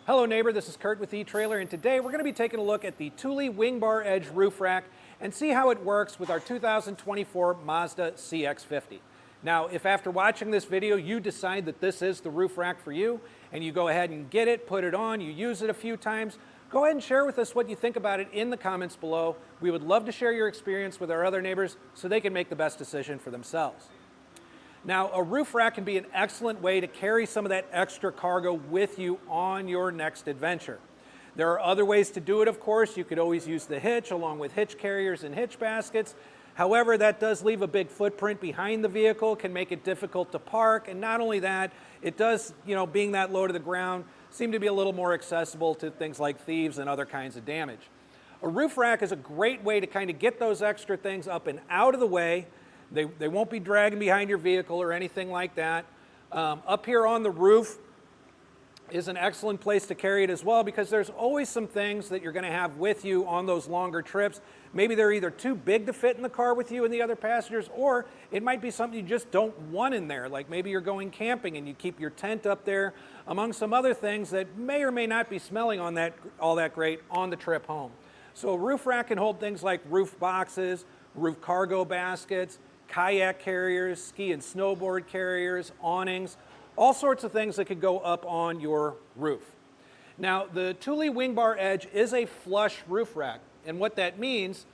Hello neighbor, this is Curt with eTrailer, and today we're going to be taking a look at the Thule WingBar Edge roof rack and see how it works with our 2024 Mazda CX-50. Now, if after watching this video you decide that this is the roof rack for you, and you go ahead and get it, put it on, you use it a few times, go ahead and share with us what you think about it in the comments below. We would love to share your experience with our other neighbors so they can make the best decision for themselves. Now, a roof rack can be an excellent way to carry some of that extra cargo with you on your next adventure. There are other ways to do it, of course. You could always use the hitch along with hitch carriers and hitch baskets. However, that does leave a big footprint behind the vehicle, can make it difficult to park, and not only that, it does, being that low to the ground, seem to be a little more accessible to things like thieves and other kinds of damage. A roof rack is a great way to kind of get those extra things up and out of the way. They won't be dragging behind your vehicle or anything like that. Up here on the roof is an excellent place to carry it as well, because there's always some things that you're going to have with you on those longer trips. Maybe they're either too big to fit in the car with you and the other passengers, or it might be something you just don't want in there. Like maybe you're going camping and you keep your tent up there, among some other things that may or may not be smelling all that great on the trip home. So a roof rack can hold things like roof boxes, roof cargo baskets, kayak carriers, ski and snowboard carriers, awnings, all sorts of things that could go up on your roof. Now, the Thule WingBar Edge is a flush roof rack, and what that means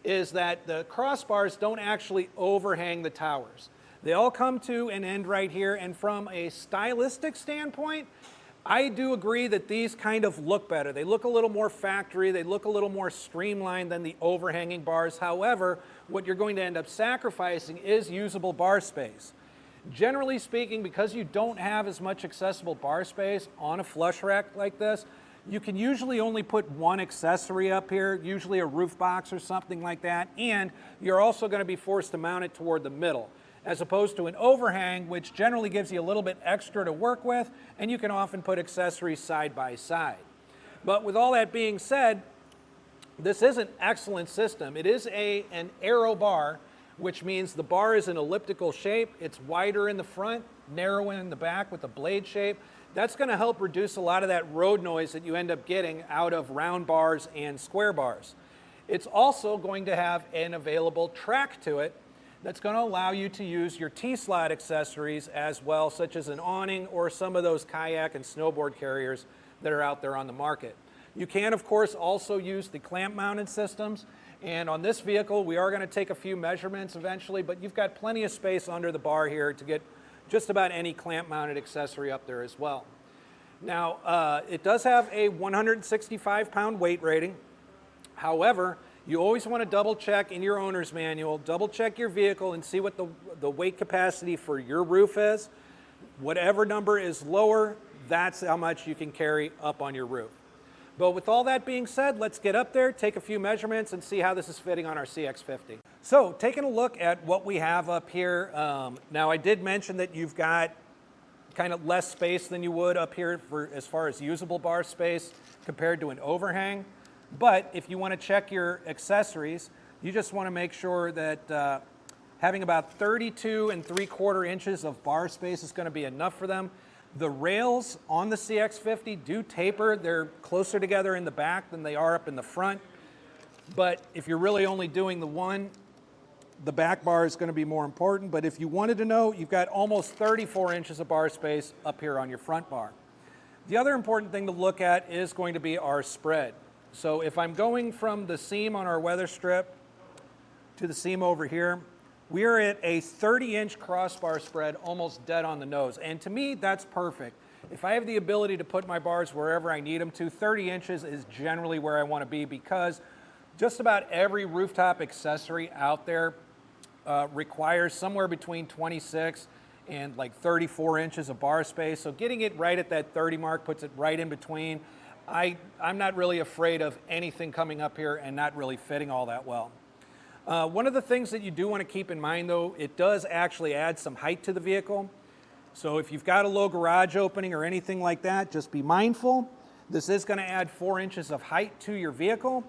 is that the crossbars don't actually overhang the towers. They all come to an end right here, and from a stylistic standpoint, I do agree that these kind of look better. They look a little more factory, they look a little more streamlined than the overhanging bars. However, what you're going to end up sacrificing is usable bar space. Generally speaking, because you don't have as much accessible bar space on a flush rack like this, you can usually only put one accessory up here, usually a roof box or something like that, and you're also going to be forced to mount it toward the middle, as opposed to an overhang, which generally gives you a little bit extra to work with, and you can often put accessories side by side. But with all that being said, this is an excellent system. It is an aero bar, which means the bar is an elliptical shape. It's wider in the front, narrower in the back with a blade shape. That's going to help reduce a lot of that road noise that you end up getting out of round bars and square bars. It's also going to have an available track to it that's going to allow you to use your T-slot accessories as well, such as an awning or some of those kayak and snowboard carriers that are out there on the market. You can, of course, also use the clamp-mounted systems, and on this vehicle, we are going to take a few measurements eventually, but you've got plenty of space under the bar here to get just about any clamp-mounted accessory up there as well. Now, it does have a 165-pound weight rating. However, you always want to double check in your owner's manual, double check your vehicle and see what the weight capacity for your roof is. Whatever number is lower, that's how much you can carry up on your roof. But with all that being said, let's get up there, take a few measurements, and see how this is fitting on our CX-50. So, taking a look at what we have up here. Now, I did mention that you've got kind of less space than you would up here as far as usable bar space compared to an overhang. But if you want to check your accessories, you just want to make sure that having about 32 3/4 inches of bar space is going to be enough for them. The rails on the CX-50 do taper. They're closer together in the back than they are up in the front. But if you're really only doing the one, the back bar is going to be more important. But if you wanted to know, you've got almost 34 inches of bar space up here on your front bar. The other important thing to look at is going to be our spread. So if I'm going from the seam on our weather strip to the seam over here, we are at a 30-inch crossbar spread, almost dead on the nose. And to me, that's perfect. If I have the ability to put my bars wherever I need them to, 30 inches is generally where I want to be, because just about every rooftop accessory out there requires somewhere between 26 and like 34 inches of bar space. So getting it right at that 30 mark puts it right in between. I'm not really afraid of anything coming up here and not really fitting all that well. One of the things that you do want to keep in mind, though, it does actually add some height to the vehicle. So if you've got a low garage opening or anything like that, just be mindful. This is going to add 4 inches of height to your vehicle.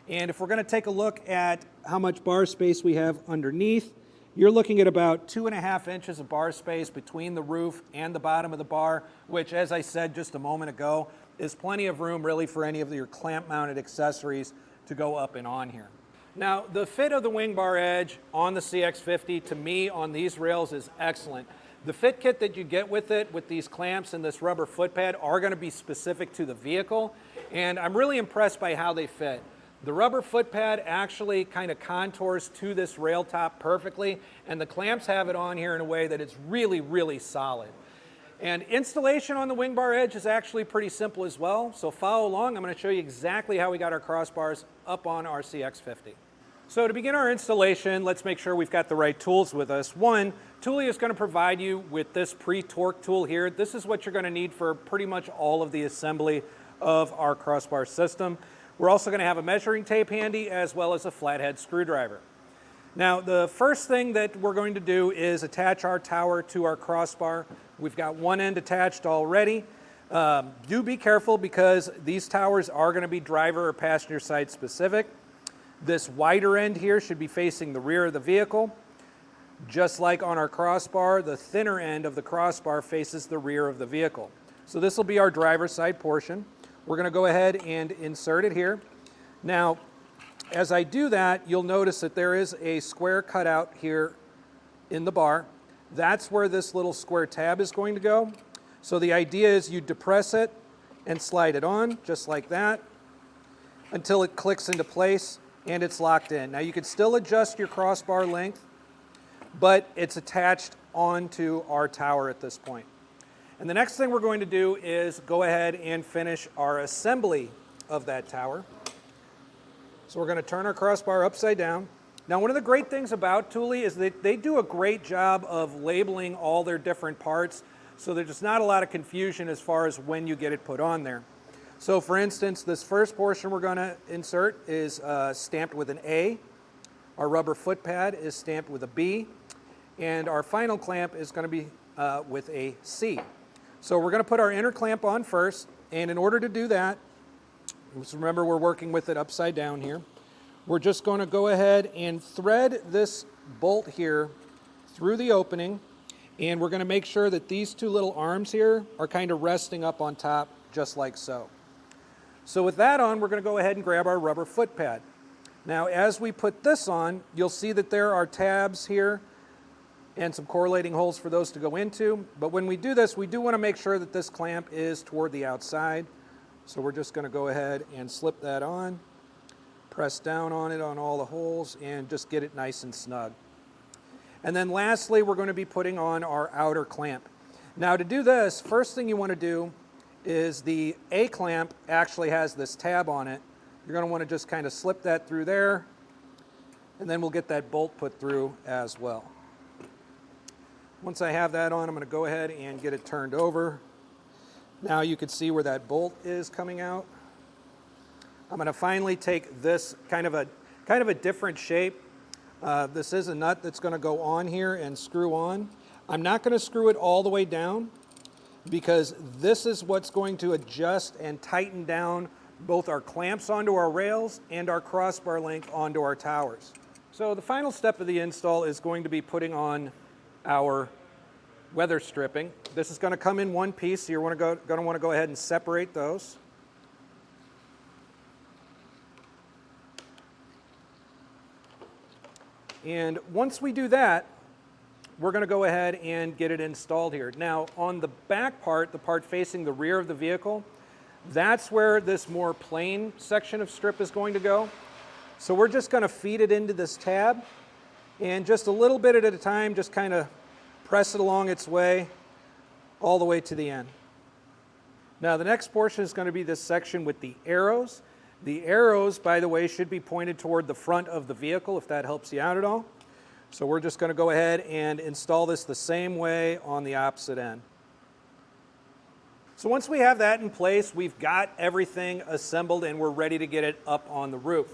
And if we're going to take a look at how much bar space we have underneath, you're looking at about 2.5 inches of bar space between the roof and the bottom of the bar, which, as I said just a moment ago, is plenty of room really for any of your clamp mounted accessories to go up and on here. Now, the fit of the WingBar Edge on the CX-50 to me on these rails is excellent. The fit kit that you get with it, with these clamps and this rubber foot pad, are going to be specific to the vehicle, and I'm really impressed by how they fit. The rubber foot pad actually kind of contours to this rail top perfectly, and the clamps have it on here in a way that it's really, really solid. And installation on the WingBar Edge is actually pretty simple as well, so follow along. I'm going to show you exactly how we got our crossbars up on our CX-50. So to begin our installation, let's make sure we've got the right tools with us. One, Thule is going to provide you with this pre-torque tool here. This is what you're going to need for pretty much all of the assembly of our crossbar system. We're also going to have a measuring tape handy as well as a flathead screwdriver. Now, the first thing that we're going to do is attach our tower to our crossbar. We've got one end attached already. Do be careful because these towers are going to be driver or passenger side specific. This wider end here should be facing the rear of the vehicle. Just like on our crossbar, the thinner end of the crossbar faces the rear of the vehicle. So this will be our driver's side portion. We're going to go ahead and insert it here. Now, as I do that, you'll notice that there is a square cutout here in the bar. That's where this little square tab is going to go. So the idea is you depress it and slide it on, just like that, until it clicks into place and it's locked in. Now you can still adjust your crossbar length, but it's attached onto our tower at this point. And the next thing we're going to do is go ahead and finish our assembly of that tower. So we're going to turn our crossbar upside down. Now, one of the great things about Thule is that they do a great job of labeling all their different parts, so there's just not a lot of confusion as far as when you get it put on there. So for instance, this first portion we're going to insert is stamped with an A. Our rubber foot pad is stamped with a B. And our final clamp is going to be with a C. So we're going to put our inner clamp on first, and in order to do that, just remember we're working with it upside down here. We're just going to go ahead and thread this bolt here through the opening, and we're going to make sure that these two little arms here are kind of resting up on top, just like so. So with that on, we're going to go ahead and grab our rubber foot pad. Now, as we put this on, you'll see that there are tabs here and some correlating holes for those to go into. But when we do this, we do want to make sure that this clamp is toward the outside. So we're just going to go ahead and slip that on, press down on it on all the holes, and just get it nice and snug. And then lastly, we're going to be putting on our outer clamp. Now to do this, first thing you want to do is the A clamp actually has this tab on it. You're going to want to just kind of slip that through there, and then we'll get that bolt put through as well. Once I have that on, I'm going to go ahead and get it turned over. Now you can see where that bolt is coming out. I'm going to finally take this kind of a different shape. This is a nut that's going to go on here and screw on. I'm not going to screw it all the way down because this is what's going to adjust and tighten down both our clamps onto our rails and our crossbar link onto our towers. So the final step of the install is going to be putting on our weather stripping. This is going to come in one piece, so you're going to want to go ahead and separate those. And once we do that, we're going to go ahead and get it installed here. Now, on the back part, the part facing the rear of the vehicle, that's where this more plain section of strip is going to go. So we're just going to feed it into this tab, and just a little bit at a time, just kind of press it along its way all the way to the end. Now the next portion is going to be this section with the arrows. The arrows, by the way, should be pointed toward the front of the vehicle if that helps you out at all. So we're just going to go ahead and install this the same way on the opposite end. So once we have that in place, we've got everything assembled and we're ready to get it up on the roof.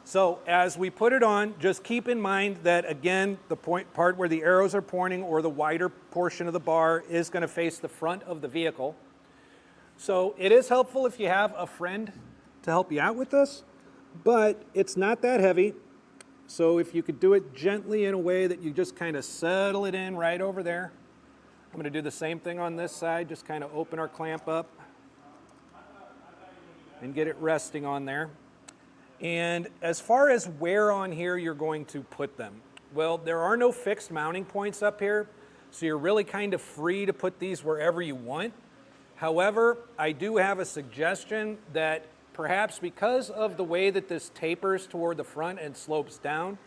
So as we put it on, just keep in mind that, again, the part where the arrows are pointing or the wider portion of the bar is going to face the front of the vehicle. So it is helpful if you have a friend to help you out with this, but it's not that heavy. So if you could do it gently in a way that you just kind of settle it in right over there. I'm going to do the same thing on this side, just kind of open our clamp up. and get it resting on there. And as far as where on here you're going to put them, well, there are no fixed mounting points up here, so you're really kind of free to put these wherever you want. However, I do have a suggestion that perhaps because of the way that this tapers toward the front and slopes down,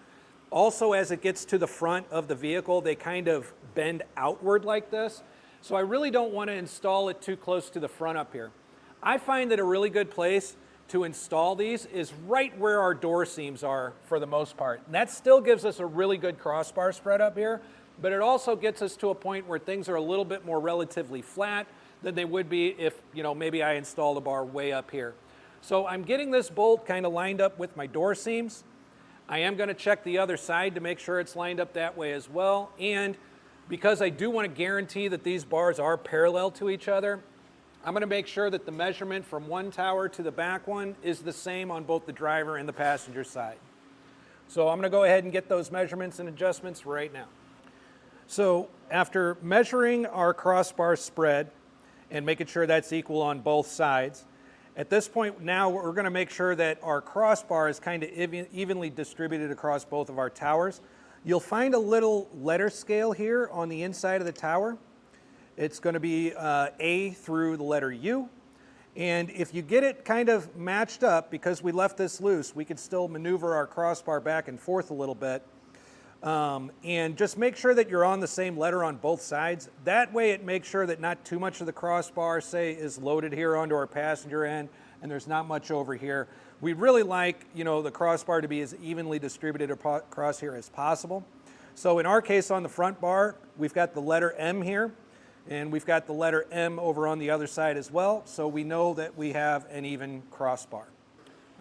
also as it gets to the front of the vehicle, they kind of bend outward like this. So I really don't want to install it too close to the front up here. I find that a really good place to install these is right where our door seams are for the most part. And that still gives us a really good crossbar spread up here, but it also gets us to a point where things are a little bit more relatively flat than they would be if, maybe I installed a bar way up here. So I'm getting this bolt kind of lined up with my door seams. I am going to check the other side to make sure it's lined up that way as well. And because I do want to guarantee that these bars are parallel to each other, I'm going to make sure that the measurement from one tower to the back one is the same on both the driver and the passenger side. So I'm going to go ahead and get those measurements and adjustments right now. So after measuring our crossbar spread and making sure that's equal on both sides, at this point now we're going to make sure that our crossbar is kind of evenly distributed across both of our towers. You'll find a little letter scale here on the inside of the tower. It's going to be A through the letter U. And if you get it kind of matched up, because we left this loose, we can still maneuver our crossbar back and forth a little bit. And just make sure that you're on the same letter on both sides. That way it makes sure that not too much of the crossbar, say, is loaded here onto our passenger end, and there's not much over here. We really like, the crossbar to be as evenly distributed across here as possible. So in our case on the front bar, we've got the letter M here, and we've got the letter M over on the other side as well, so we know that we have an even crossbar.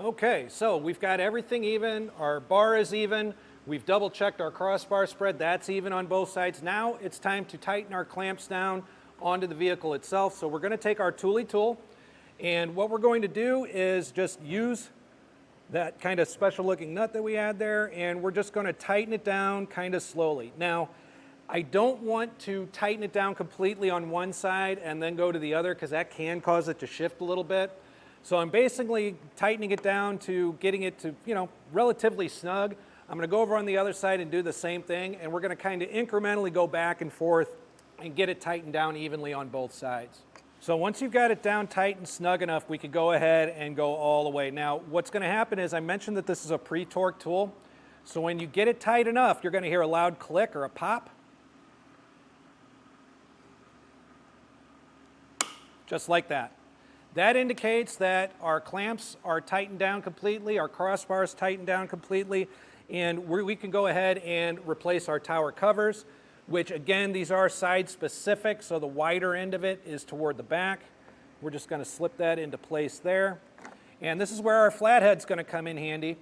Okay, so we've got everything even, our bar is even, we've double checked our crossbar spread, that's even on both sides. Now it's time to tighten our clamps down onto the vehicle itself. So we're going to take our Thule tool, and what we're going to do is just use that kind of special looking nut that we had there, and we're just going to tighten it down kind of slowly. Now, I don't want to tighten it down completely on one side and then go to the other, because that can cause it to shift a little bit. So I'm basically tightening it down to getting it to, relatively snug. I'm going to go over on the other side and do the same thing, and we're going to kind of incrementally go back and forth and get it tightened down evenly on both sides. So once you've got it down tight and snug enough, we could go ahead and go all the way. Now, what's going to happen is I mentioned that this is a pre-torque tool. So when you get it tight enough, you're going to hear a loud click or a pop. Just like that. That indicates that our clamps are tightened down completely, our crossbar is tightened down completely, and we can go ahead and replace our tower covers, which again, these are side specific, so the wider end of it is toward the back. We're just going to slip that into place there. And this is where our flathead's going to come in handy.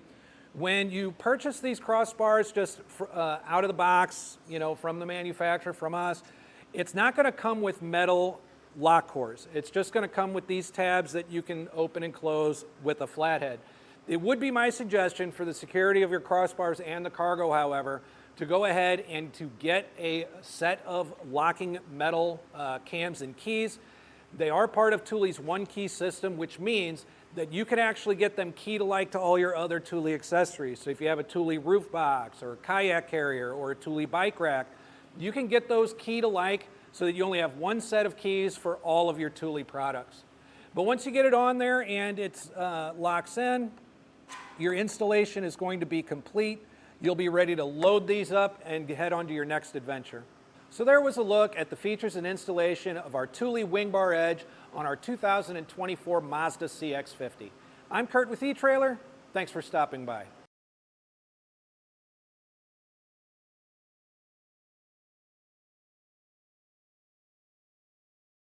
When you purchase these crossbars just out of the box, from the manufacturer, from us, it's not going to come with metal lock cores. It's just going to come with these tabs that you can open and close with a flathead. It would be my suggestion for the security of your crossbars and the cargo, however, to go ahead and to get a set of locking metal cams and keys. They are part of Thule's one key system, which means that you can actually get them keyed alike to all your other Thule accessories. So if you have a Thule roof box or a kayak carrier or a Thule bike rack, you can get those keyed alike so that you only have one set of keys for all of your Thule products. But once you get it on there and it locks in, your installation is going to be complete. You'll be ready to load these up and head on to your next adventure. So there was a look at the features and installation of our Thule WingBar Edge on our 2024 Mazda CX-50. I'm Curt with eTrailer. Thanks for stopping by.